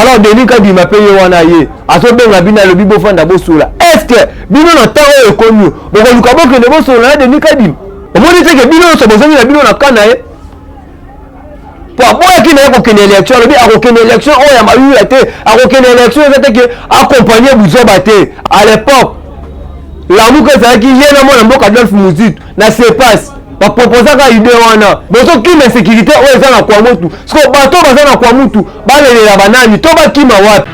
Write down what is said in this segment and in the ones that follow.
alors Denis Kadima paye wana ye azobenga bina le bibo fanda bosula est-ce que bino na tawo ekonyo boko lukabo ke ne bosula Denis Kadima omoni te ke bino so bozongi na bino na kana ye pour boya ki na ko kene élection le bi akokene élection o ya mayu ya te akokene élection ezate ke accompagner buzoba te à l'époque la muka zaki yena mona mboka Adolphe Muzitu na se passe ba proposer ka idée wana bozo ki na sécurité o eza na kwa mutu siko bato baza na kwa mutu balelela banani to ba kima wapi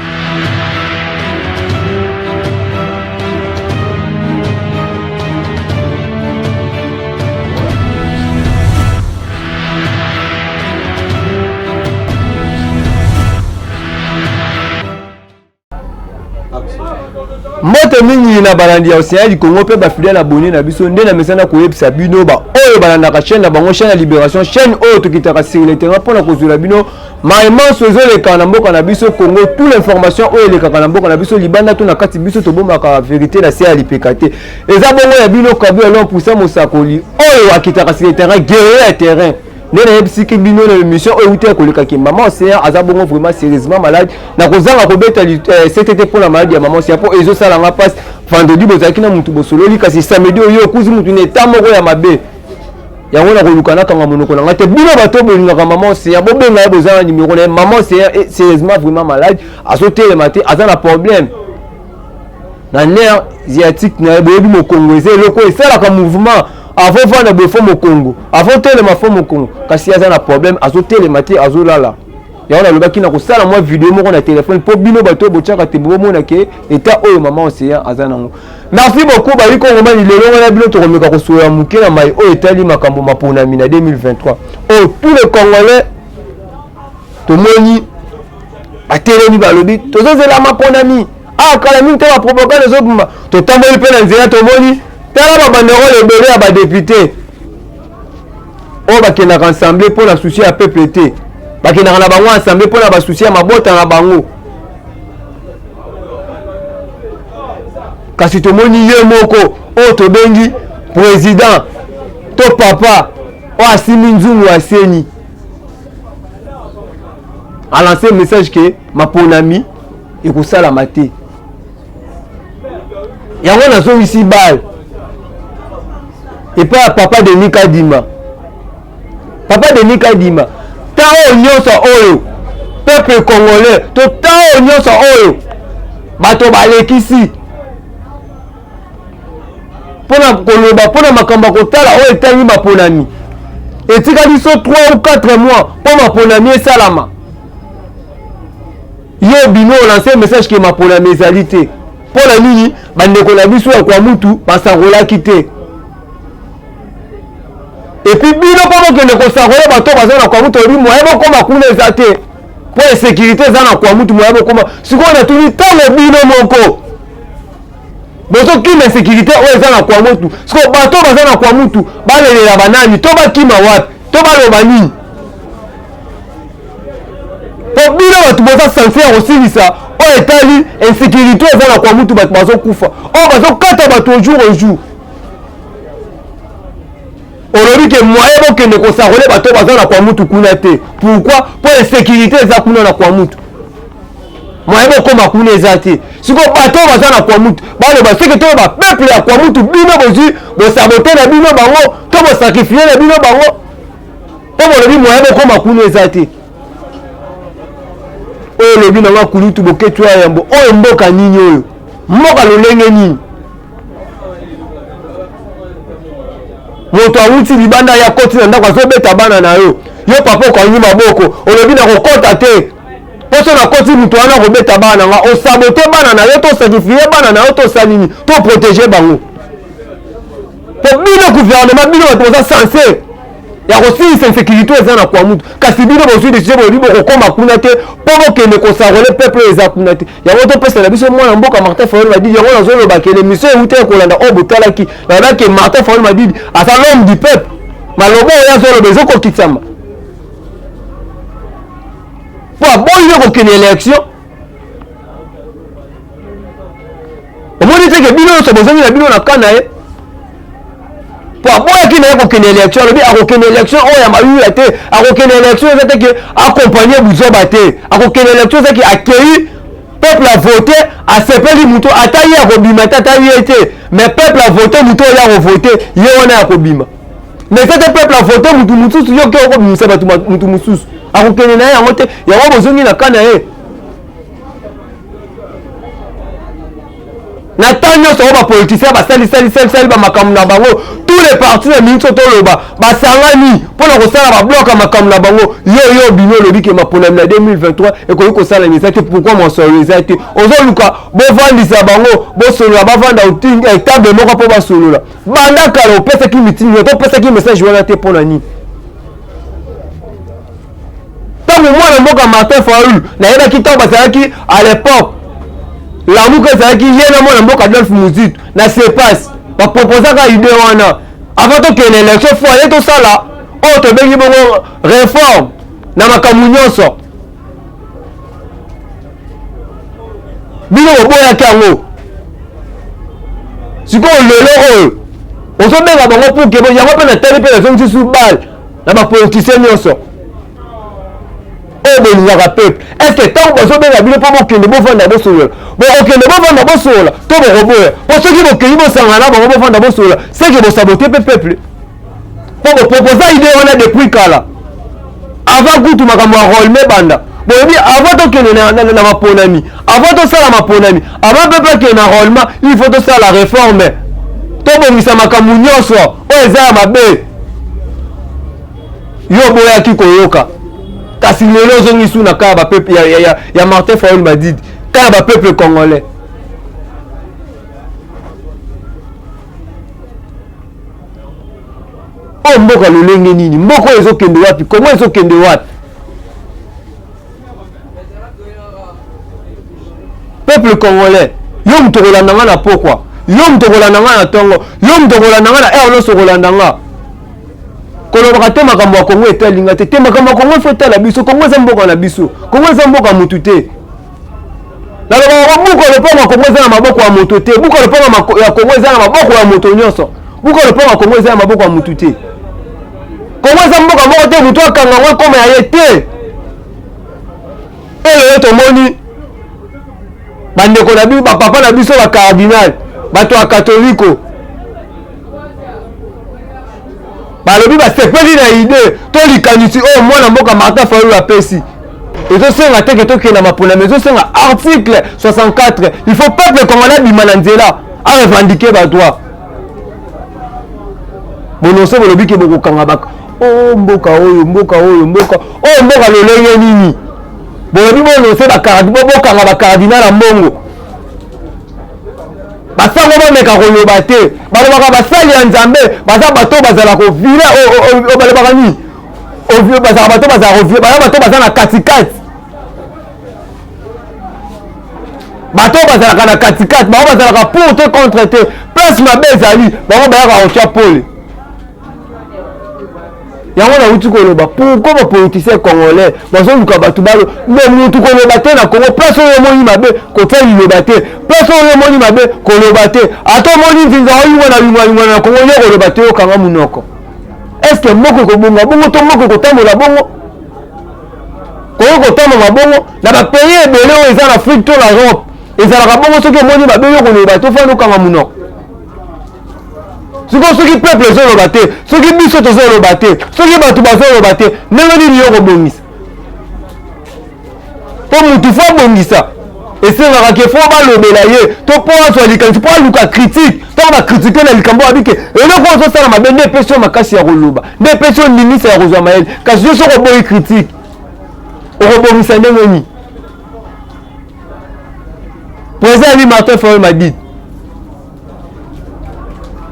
moto mingi na balandi ya océan du Congo pe ba fidèle abonné na biso ndé na mesana ko yebisa bino ba oyo balanda ka chaîne na bango chaîne ya libération chaîne oyo to kitaka sur le terrain pona ko zula bino maïman sozo le kana mboka na biso Congo toute l'information oyo le kana mboka na biso libanda to na kati biso to bomba ka vérité na sia lipekate eza bongo ya bino kabu ya long poussa mosakoli oyo akitaka sur le terrain guerrier terrain nena yebisiki bino na émission oyo uti akoleka ki maman océan aza bongo vraiment sérieusement malade na kozanga kobeta CTT pour la maladie ya maman océan po ezo sala nga passe vendredi bozaki na mutu bosololi kasi samedi oyo kuzi mutu ne tamoko ya mabe yango na koluka na kanga monoko na ngate bino bato bolingaka maman océan bobenga ya bozanga numéro na maman océan sérieusement vraiment malade azotelema te aza na problème na nerf sciatique na boyebi mokongolais eloko esalaka mouvement avant vana befo mokongo avant telema fo mokongo kasi aza na problème azo telema te azo lala ya ona lobaki na kosala moi vidéo moko na téléphone po bino bato bochaka te bo mona ke eta oyo maman océan aza nango merci beaucoup bali ko ngoma ni lelo na bino to komeka ko soya muke na mai oyo etali makambo mapona mina 2023 oh tous les congolais to moni atelemi balobi tozo zela mapona mi ah kala mi te ba propagande zo buma to tamboli pe na nzela to moni tala ba banderole ebele ya ba député o bakendaka assemblée pour la souci ya peuple te bakendaka na bango assemblée pour na ba souci ya mabota na bango kasi tomoni ye moko o tobengi président to papa o asimi nzungu aseni a lancé message que maponami ekosalama te yango nazongisi bale et pas papa de Nikadima. Papa de Nikadima. Tao nyonso oyo. Peuple congolais. To tao nyonso oyo. Bato balekisi. Pona koloba, pona makamba kotala oyo etani maponami. Etika biso 3 ou 4 mois pour maponami esalama. Yo bino lancé message que maponami ezalité. Pona nini bandeko na biso ya kwa mutu basangola kite. Et puis bino pour que ne kosakole bato baza na kwa mutu ri moyebo koma kuna ezate pour sécurité za na kwa mutu moyebo koma siko na tuni tango bino moko bozo kima sécurité o eza na kwa mutu siko bato baza na kwa mutu balelela banani to bakima wapi to baloba nini po bino bato boza sincère osilisa o etali insécurité eza na kwa mutu bato bazo kufa o bazo kata bato au jour au jour olobi ke moyen bokende kosakole bato baza na kwa mutu kuna te pourquoi pour insécurité eza kuna na kwa mutu moyen bokoma kuna eza te siko bato baza na kwa mutu baloba seke to ba peuple ya kwa mutu bino bozwi bosabote na bino bango to bosakrifie na bino bango po bolobi moyen bokoma kuna eza te oyo lobi nanga kulutu boketwa yambo oyo mboka nini oyo mboka lolenge nini moto awuti libanda ya koti na ndako azobeta bana na yo papa okangi maboko olobi na kokota te poso na koti mutu wana kobeta bana nga osabote bana na yo to sacrifier bana na yo to salini to protéger bango po bino gouvernement bino bato boza censé ya kosilisa insécurité eza na kwa mutu kasi bino bozwi décision bolobi bokokoma kuna te mpo bokende kosakole peuple eza kuna te yango topesa na biso mwana mboka Martin Fayulu Madidi yango nazolobaka émission euti ekolanda oyo botalaki nayebaki Martin Fayulu Madidi aza l'homme du peuple maloba oyo azoloba ezokokisama po aboyi kokende élection omoni teke bino nyonso bozongi na bino na kana ye po aboya ki na ko kene élection lobi akokene élection oya mayu ya te akokene élection ezate ke accompagner buzoba te akokene élection ezaki accueillir peuple a voté asepeli muto ata ye akobima tata ye te mais peuple a voté muto ya ko voté ye wana akobima mais c'était peuple a voté mutu mususu yo ke okobimisa batu mutu mususu akokene na ye yango te yango bozongi na kana ye na temps nyonso oyo bapoliticien basalisali bamakambo na bango tous les partis na mingi so toloba basangani mpona kosala babloka makambo na bango yo bino olobi ke maponami na 2023 ekoki kosalama eza te pourkui mosolo eza te ozoluka bovandisa bango bosolola bavanda table moko mpo basolola banda kala opesaki mitini to opesaki message wana te mpona nini ntango mwana mboka Martin Fayulu nayebaki ntango bazalaki à l'époque lamuka ezalaki ye na mwana mboka Adolphe Muzitu na sepas baproposaka ide wana avant tokende élection fo ye tosala oyo tobengi bongo réforme na makambo nyonso bino boboyaki yango sikoyo lelo oyo ozobenga bango puke yango mpe na tali mpe nazongisi su bale na bapoliticien nyonso oyo bolingaka peuple est ce que ntango bazobenga bino mpo bokende bovanda bosolola bokokende bovanda bosolola to bokoboya po soki bokeyi bosangana na bango bovanda bosolola seke bosabote mpe peuple mpo boproposa ide wana depuis kala avant kutu makambo ya rolme banda boyebi avant tokende na maponami avant tosala maponami avant peuple akende na rolma il faut tosala réforme tobongisa makambo nyonso oyo eza ya mabe yo boyaki koyoka kasi lelo ozongi su na kaya bapeple ya Martin Fayulu Madidi kaya bapeple congolais oyo mboka lolenge nini mboka oyo ezokende wapi komo ezokende wapi peuple congolais yo mutu kolanda nga na pokwa yo mutu kolanda nga na tongo yo mutu kolanda nga na ere nyonso kolanda nga kolobaka te makambo ya Kongo etalinga te makambo ya Kongo efo etala biso Kongo eza mboka na biso Kongo eza mboka mutu te nalobaka buka lopango ya Kongo eza na maboko ya moto te buka lopango ya Kongo eza na maboko ya moto nyonso buka lopango ya Kongo eza na maboko ya mutu te Kongo eza mboka moko te mutu akanga ngo ekoma ya ye te elelo tomoni bandeko na biso bapapa na biso bakardinal bato ya katoliko balobi basepeli na ide tolikanisi oyo mwana mboka Martin Fayulu apesi ezosenga teke tokende na maponami ezosenga article 64 il faut peuple congolais bima na nzela arevendike badroit bononso bolobi ke bokokanga baka o mboka lolenge nini bolobi bononse bokanga bakardinal ya mbongo basango bameka koloba te balobaka basali ya nzambe baza bato bazala kovile balobaka nini bazala bato bazala kovile baza bato baza na katikati bato bazalaka na katikati bango bazalaka pour te contre te place mabe ezali bango bayaka kotia pole yango nauti koloba pourkoi bapoliticien congolais bazoluka bato balo me mutu koloba te na Congo place oyo omoni mabe kotia liloba te place oyo omoni mabe koloba te ata omoni nzinza oyingwana na Congo yo koloba te okanga munoko est ce que moko ekobonga bongo to moko ekotambola bongo Congo kotambola bongo na bapays ebele oyo eza na Afrique to na Europe ezalaka bongo soki omoni mabe yo koloba te ofandi okanga munoko soki peuple ezoloba te soki biso tozoloba te soki bato bazoloba te ndenge nini yo kobongisa mpo mutu fo abongisa esengaka ke fo balobela ye to mpo azwa likanisi mpo aluka critique ntango bakritike na likambo abike eloko ozosala mabe nde epesi yo makasi ya koloba nde epesi yo ndimisa ya kozwa mayele kasi yo soki oboyi critique okobongisa ndenge nini président ali Martin Fayulu Madidi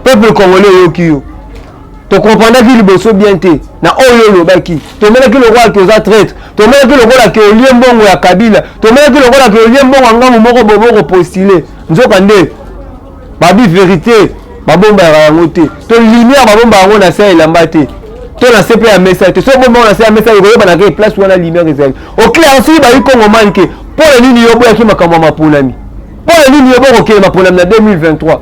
peuple congolais oyoki yo tokomprendaki liboso bien te na oyo olobaki tomonaki lokola ke oza traître tomonaki lokola ke olie mbongo ya Kabila tomonaki lokola ke olie mbongo ya ngambu moko boboko postule nzoka nde babi vérité babombaka yango te to lumière babomba yango na se elamba te to na se mpe ya mesa te so bomba na se ya mesa ekoyebanaka place wana lumière ezali oclair soki bayi Congo manke mpona nini yo boyaki makambo ya maponami mpona nini yo bokokende maponami na 2023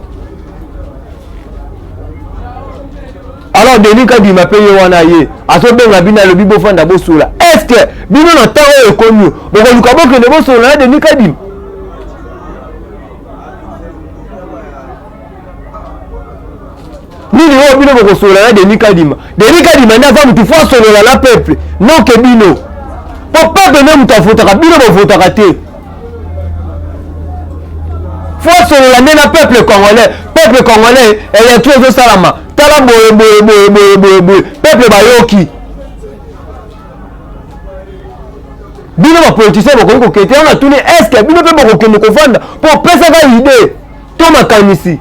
alors Denis Kadima paye wana ye azobenga bina lobi bofanda bosola est-ce que bino na tango ekonyo bokoluka bokende bosola na Denis Kadima nini oyo bino bokosola na Denis Kadima nde aza mutu fo asolola na peuple non ke bino po peuple nde mutu avotaka bino bovotaka te fo asolola nde na peuple congolais élection ezosalama tala boye peuple bayoki bino bapoliticien bakoki kokete wana tuni eske bino mpe bokokende kovanda mpo opesaka ide to makanisi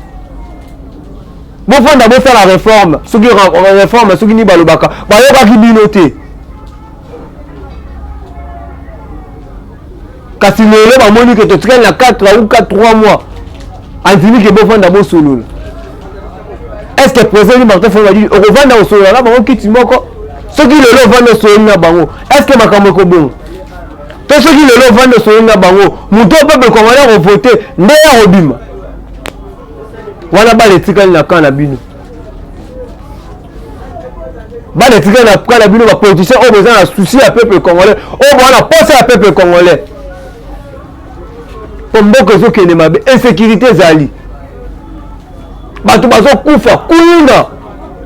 bofanda bosala réforme soki ni balobaka bayokaki bino te kasi lelo bamoni ke totikali na 4 ou 3 mois andimi ke bofanda bosolola est-ce que président Martin Fayulu dit okovanda osolola na bango kiti moko soki lelo ovanda osolola na bango est-ce que makambo ekobongo to soki lelo ovanda osolola na bango moto peuple congolais ovote nde ya kobima wana bale etikali na kana bino bale etikali na kana bino bapoliticien oyo boza na souci ya peuple congolais oyo boza na posa ya peuple congolais po mboka ezokende mabe insécurité ezali bato bazokufa kuyinda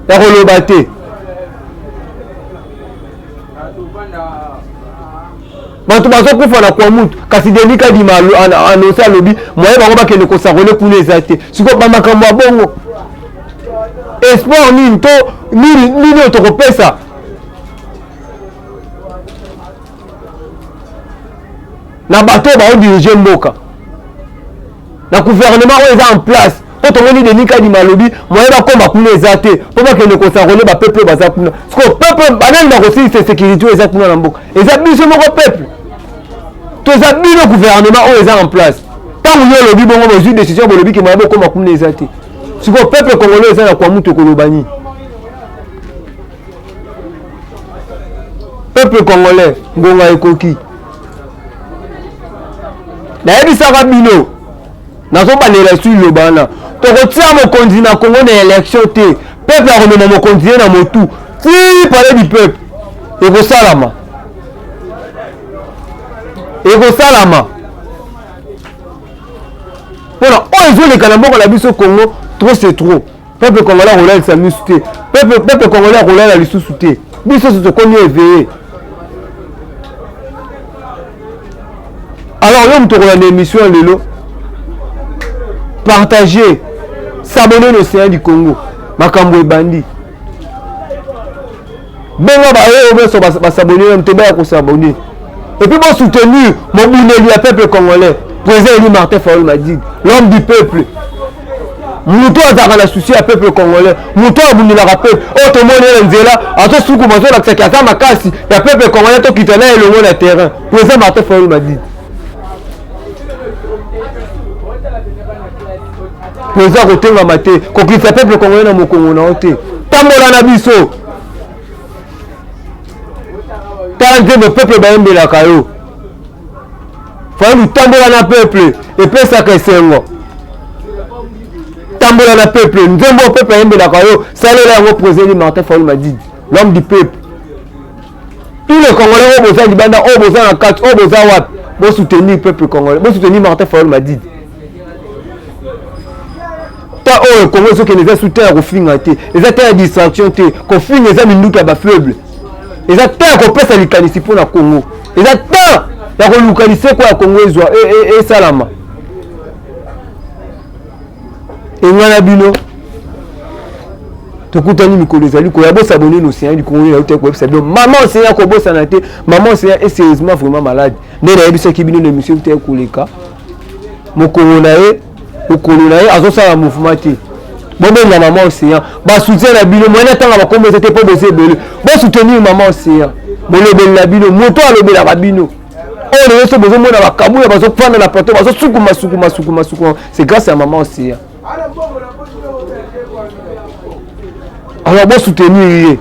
ya koloba te bato bazokufa na kwa mutu kasi Denis Kadima anonse alobi moye bango bakende kosakole kuna eza te sikoyo bamakambo ya bongo espoir nini to nini oyo tokopesa na bato oyo baodirige mboka na gouvernement oyo eza en place po tomoni Denis Kadima alobi moye bakoma kuna eza te po bakende kosakole bapeuple baza kuna sikoyo peuple banani bakosilisa sécurité oyo eza kuna na mboka eza biso moko peuple toza bino gouvernement oyo eza en place ntango yo olobi bongo bozwi décision bolobi ke moye bokoma kuna eza te sikoyo peuple congolais eza na kwa mutu ekoloba nini peuple congolais ngonga ekoki nayebisaka bino nazobalela esu iloba wana tokotia mokonzi na Congo na élection te peuple akomema mokonzi ye na motu ti palais du peuple ekosalama mpona oyo ezoleka na mboka na biso Congo trop c'est trop peuple congolais akolalisa misu te peuple congolais akolala lisusu te biso so tokomi éveillé alors yo moto okolanda émission ya lelo partager s'abonner na Océan du Congo makambo ebandi benga baoyo beso basabonner na mteba ya kosabonner et puis bon soutenir mobuneli ya peuple congolais président Martin Fayulu Madid l'homme du peuple mutu azaka na souci ya peuple congolais mutu abunelaka peuple oyo tomoni na nzela azosukuma azolakisaki aza makasi ya peuple congolais tokita na elongo na terrain président Martin Fayulu Madid président kotengama te kokitisa peuple congolais na mokongo na yo te tambola na biso tala nzembo peuple bayembelaka yo Fayulu tambola na peuple epesaka esengo tambola na peuple nzembo peuple ayembelaka yo salela yango président Martin Fayulu Madid l'homme du peuple tous les congolais oyo boza libanda oyo boza na kati oyo boza wapi bosoutenir peuple congolais bosoutenir Martin Fayulu Madid ta oyo Congo ezokende eza soutien ya kofinga te eza te ya distraction te kofinga eza minduki ya bafaible eza te ya kopesa likanisi mpona Congo eza te ya kolukanisa kwa ya Congo ezwa esalama engana bino tokutani mikolo ezali koya bosabone na Océan du Congo ya uta koyebisa bino maman Océan kobosana te maman Océan est sérieusement vraiment malade nde nayebisaki bino na émission uta koleka mokolo na ye okolo na ye azosala mouvement te bobenga maman Océan basoutien na bino moyena ntanga bakombo ete te mpo boza ebele bosoutenir maman Océan bolobeli na bino moto alobelaka bino oyo lelo so bozomona bakabuya bazofanda na plateau bazosukuma c'est grâce à maman Océan alors bosoutenir ye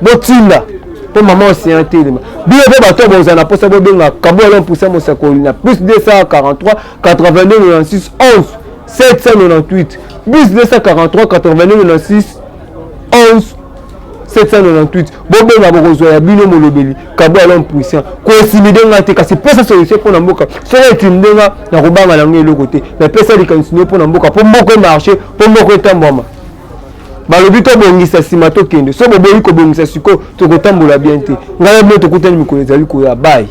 botinda mpo maman Océan telema bino mpe bato bozala na mposa bobenga kabuya lo mpusa mosakoli na plus 243 82 96 11 798 plus 243 82 96 11 798 bobenga bokozwa ya bino molobeli kabo alon puissant ko simidenga te kasi pesa solution pour na mboka so etindenga na kobanga na ngelo côté mais pesa likansinyo pour na mboka pour mboka marché pour mboka etambama balobi to bongisa sima to kende so boboyi ko bongisa siko to kotambola bien te ngala mo to kutani mikolo ezali ko ya bayi